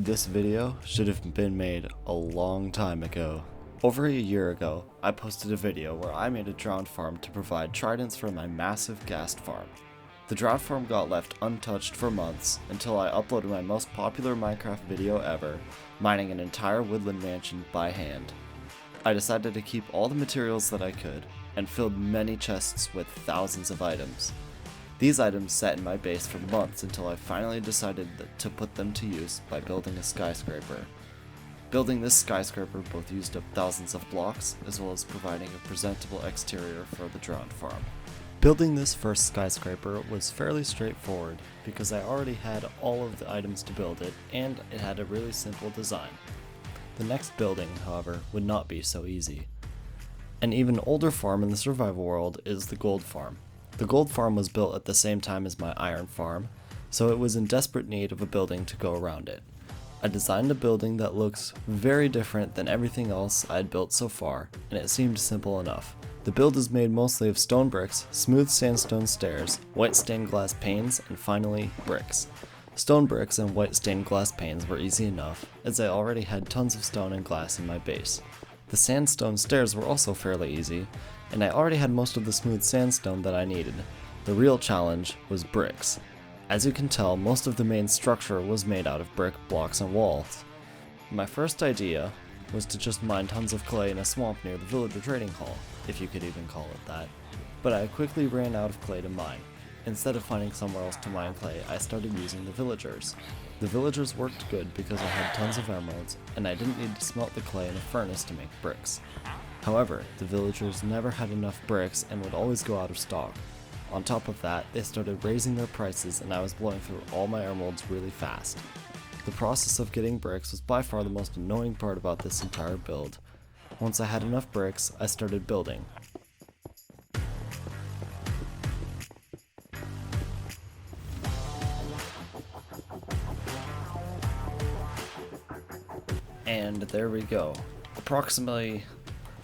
This video should have been made a long time ago. Over a year ago, I posted a video where I made a drone farm to provide tridents for my massive ghast farm. The drone farm got left untouched for months until I uploaded my most popular Minecraft video ever, mining an entire woodland mansion by hand. I decided to keep all the materials that I could, and filled many chests with thousands of items. These items sat in my base for months until I finally decided to put them to use by building a skyscraper. Building this skyscraper both used up thousands of blocks, as well as providing a presentable exterior for the drone farm. Building this first skyscraper was fairly straightforward because I already had all of the items to build it, and it had a really simple design. The next building, however, would not be so easy. An even older farm in the survival world is the gold farm. The gold farm was built at the same time as my iron farm, so it was in desperate need of a building to go around it. I designed a building that looks very different than everything else I had built so far, and it seemed simple enough. The build is made mostly of stone bricks, smooth sandstone stairs, white stained glass panes, and finally, bricks. Stone bricks and white stained glass panes were easy enough, as I already had tons of stone and glass in my base. The sandstone stairs were also fairly easy, and I already had most of the smooth sandstone that I needed. The real challenge was bricks. As you can tell, most of the main structure was made out of brick, blocks, and walls. My first idea was to just mine tons of clay in a swamp near the villager trading hall, if you could even call it that. But I quickly ran out of clay to mine. Instead of finding somewhere else to mine clay, I started using the villagers. The villagers worked good because I had tons of emeralds, and I didn't need to smelt the clay in a furnace to make bricks. However, the villagers never had enough bricks and would always go out of stock. On top of that, they started raising their prices and I was blowing through all my emeralds really fast. The process of getting bricks was by far the most annoying part about this entire build. Once I had enough bricks, I started building. And there we go. Approximately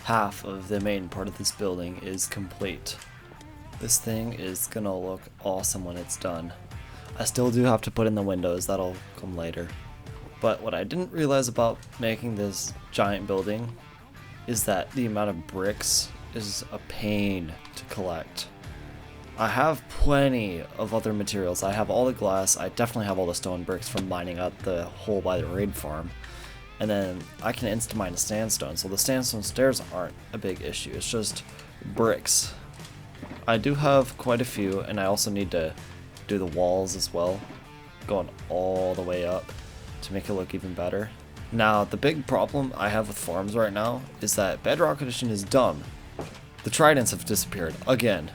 half of the main part of this building is complete. This thing is gonna look awesome when it's done. I still do have to put in the windows, that'll come later. But what I didn't realize about making this giant building is that the amount of bricks is a pain to collect. I have plenty of other materials. I have all the glass, I definitely have all the stone bricks from mining out the hole by the raid farm. And then I can insta-mine the sandstone, so the sandstone stairs aren't a big issue, it's just bricks. I do have quite a few, and I also need to do the walls as well, going all the way up to make it look even better. Now, the big problem I have with farms right now is that Bedrock Edition is dumb. The tridents have disappeared again.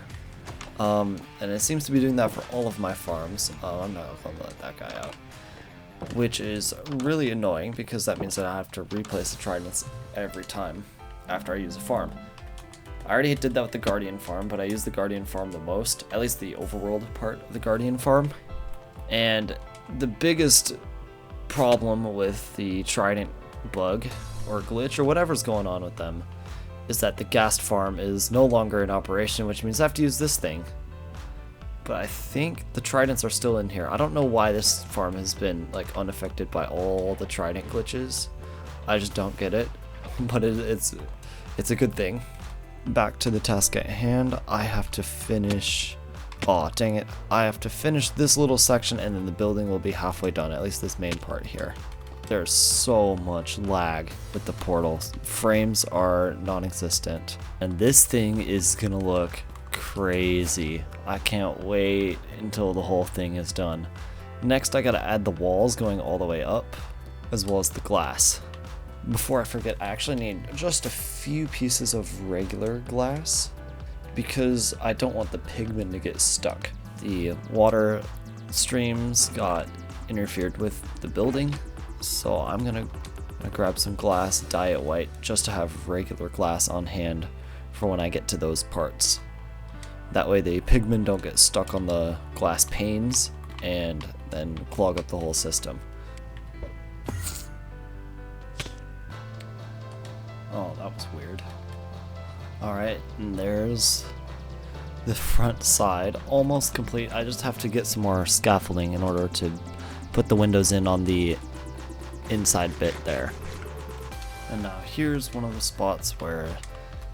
And it seems to be doing that for all of my farms. I'm not going to let that guy out. Which is really annoying because that means that I have to replace the tridents every time after I use a farm. I already did that with the Guardian farm, but I use the Guardian farm the most, at least the overworld part of the Guardian farm. And the biggest problem with the trident bug or glitch or whatever's going on with them is that the ghast farm is no longer in operation, which means I have to use this thing. But I think the tridents are still in here. I don't know why this farm has been like unaffected by all the trident glitches. I just don't get it, but it's a good thing. Back to the task at hand. I have to finish, oh dang it, I have to finish this little section and then the building will be halfway done, at least this main part here. There's so much lag with the portals. Frames are non-existent. And this thing is gonna look crazy. I can't wait until the whole thing is done. Next, I gotta add the walls going all the way up, as well as the glass. Before I forget, I actually need just a few pieces of regular glass because I don't want the pigment to get stuck. The water streams got interfered with the building, so I'm gonna grab some glass, dye it white, just to have regular glass on hand for when I get to those parts. That way the pigment don't get stuck on the glass panes and then clog up the whole system. Oh, that was weird. Alright, and there's the front side, almost complete. I just have to get some more scaffolding in order to put the windows in on the inside bit there. And now here's one of the spots where it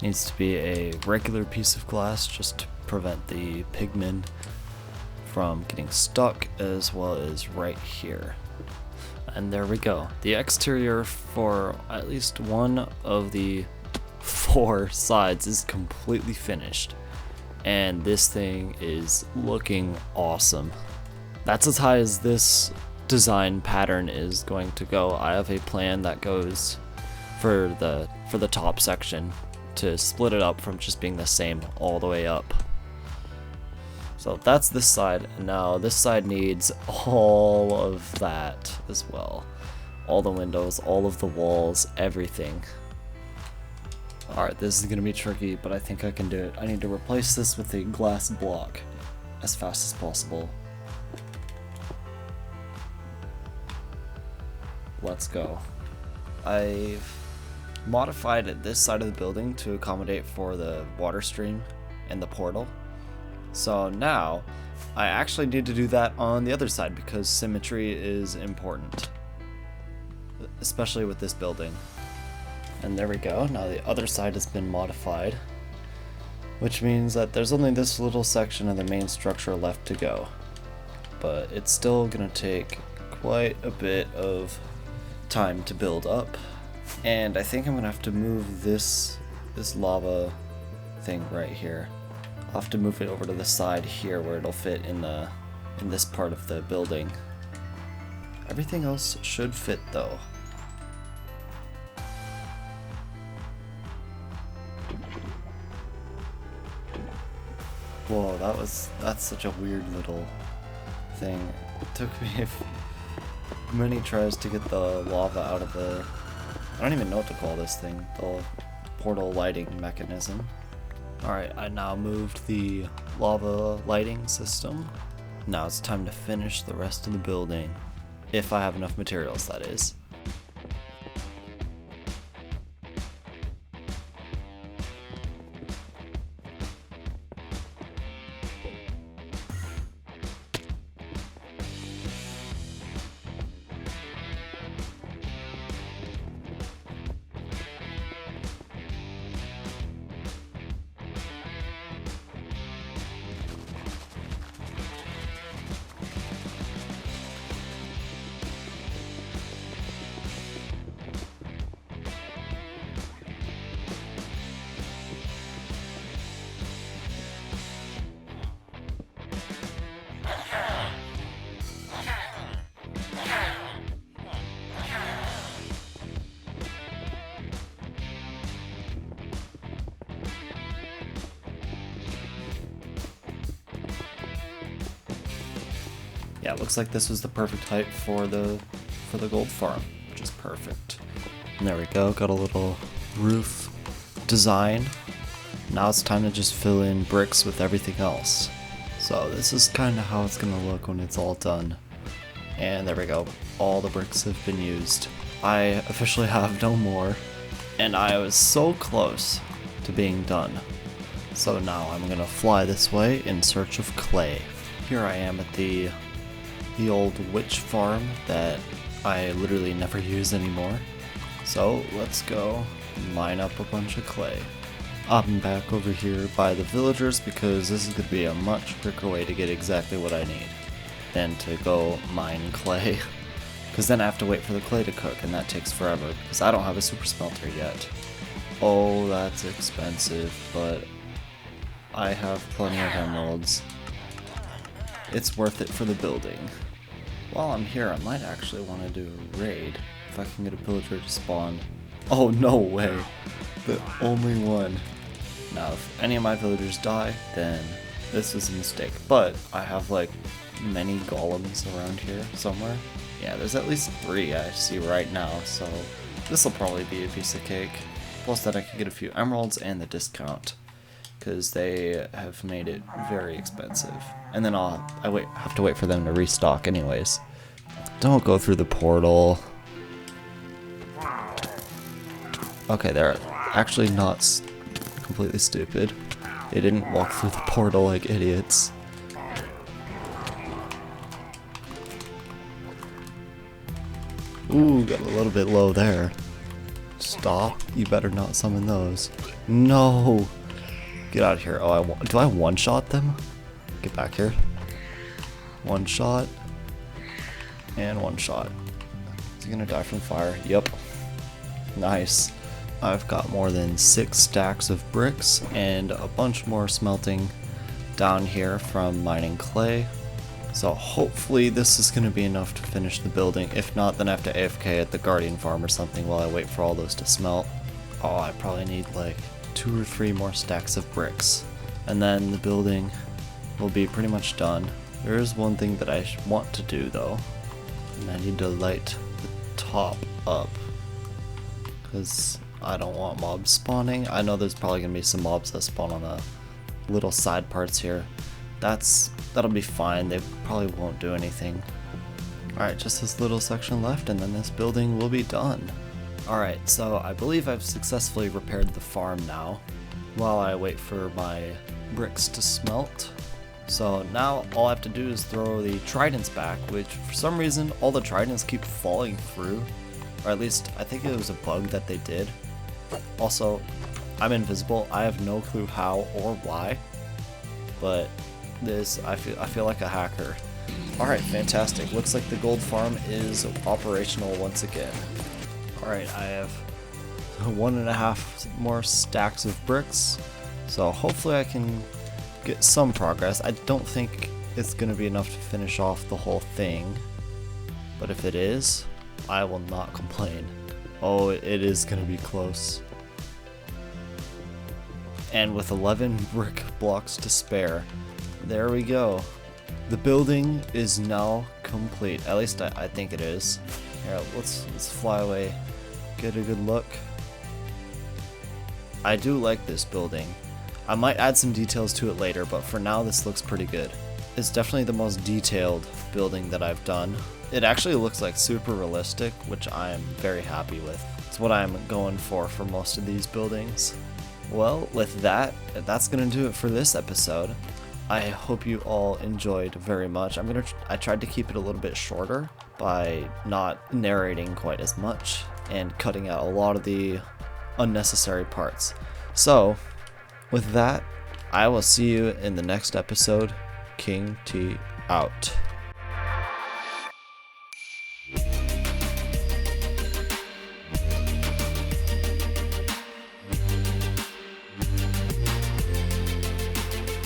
needs to be a regular piece of glass just to prevent the pigmen from getting stuck, as well as right here. And there we go. The exterior for at least one of the 4 sides is completely finished. And this thing is looking awesome. That's as high as this design pattern is going to go. I have a plan that goes for the top section to split it up from just being the same all the way up. So that's this side, and now this side needs all of that as well. All the windows, all of the walls, everything. Alright, this is gonna be tricky, but I think I can do it. I need to replace this with a glass block as fast as possible. Let's go. I've modified this side of the building to accommodate for the water stream and the portal. So now I actually need to do that on the other side because symmetry is important, especially with this building. And there we go. Now the other side has been modified, which means that there's only this little section of the main structure left to go. But it's still gonna take quite a bit of time to build up. And I think I'm gonna have to move this lava thing right here. I'll have to move it over to the side here where it'll fit in this part of the building. Everything else should fit though. Whoa, that's such a weird little thing. It took me many tries to get the lava out of the, I don't even know what to call this thing, the portal lighting mechanism. Alright, I now moved the lava lighting system. Now it's time to finish the rest of the building. If I have enough materials, that is. Yeah, it looks like this was the perfect height for the gold farm, which is perfect. And there we go, got a little roof design. Now it's time to just fill in bricks with everything else. So this is kind of how it's gonna look when it's all done. And there we go, all the bricks have been used. I officially have no more, and I was so close to being done. So now I'm gonna fly this way in search of clay. Here I am at the old witch farm that I literally never use anymore. So let's go mine up a bunch of clay. I'm back over here by the villagers because this is going to be a much quicker way to get exactly what I need than to go mine clay. Because then I have to wait for the clay to cook, and that takes forever because I don't have a super smelter yet. Oh, that's expensive, but I have plenty of emeralds. It's worth it for the building. While I'm here, I might actually want to do a raid if I can get a villager to spawn. Oh, no way. The only one. Now, if any of my villagers die, then this was a mistake. But I have like many golems around here somewhere. Yeah, there's at least 3 I see right now, so this will probably be a piece of cake. Plus that I can get a few emeralds and the discount, because they have made it very expensive. And then I have to wait for them to restock anyways. Don't go through the portal. Okay, they're actually not completely stupid. They didn't walk through the portal like idiots. Ooh, got a little bit low there. Stop. You better not summon those. No. Get out of here. Oh, do I one-shot them? Get back here. One shot. And one shot. Is he gonna die from fire? Yep. Nice. I've got more than 6 stacks of bricks and a bunch more smelting down here from mining clay. So hopefully this is going to be enough to finish the building. If not, then I have to AFK at the Guardian farm or something while I wait for all those to smelt. Oh, I probably need like 2 or 3 more stacks of bricks. And then the building will be pretty much done. There is one thing that I want to do though. And I need to light the top up. Because I don't want mobs spawning. I know there's probably going to be some mobs that spawn on the little side parts here. That'll be fine. They probably won't do anything. Alright, just this little section left and then this building will be done. Alright, so I believe I've successfully repaired the farm now while I wait for my bricks to smelt. So now all I have to do is throw the tridents back, which for some reason all the tridents keep falling through. Or at least I think it was a bug that they did. Also, I'm invisible. I have no clue how or why, but I feel like a hacker. Alright, fantastic. Looks like the gold farm is operational once again. Alright, I have 1.5 more stacks of bricks, so hopefully I can get some progress. I don't think it's going to be enough to finish off the whole thing, but if it is, I will not complain. Oh, it is going to be close. And with 11 brick blocks to spare, there we go. The building is now complete. At least I think it is. Here, let's fly away, get a good look. I do like this building. I might add some details to it later, but for now this looks pretty good. It's definitely the most detailed building that I've done. It actually looks like super realistic, which I am very happy with. It's what I'm going for most of these buildings. Well, with that, that's gonna do it for this episode. I hope you all enjoyed very much. I tried to keep it a little bit shorter by not narrating quite as much and cutting out a lot of the unnecessary parts. So, with that, I will see you in the next episode. KingT out.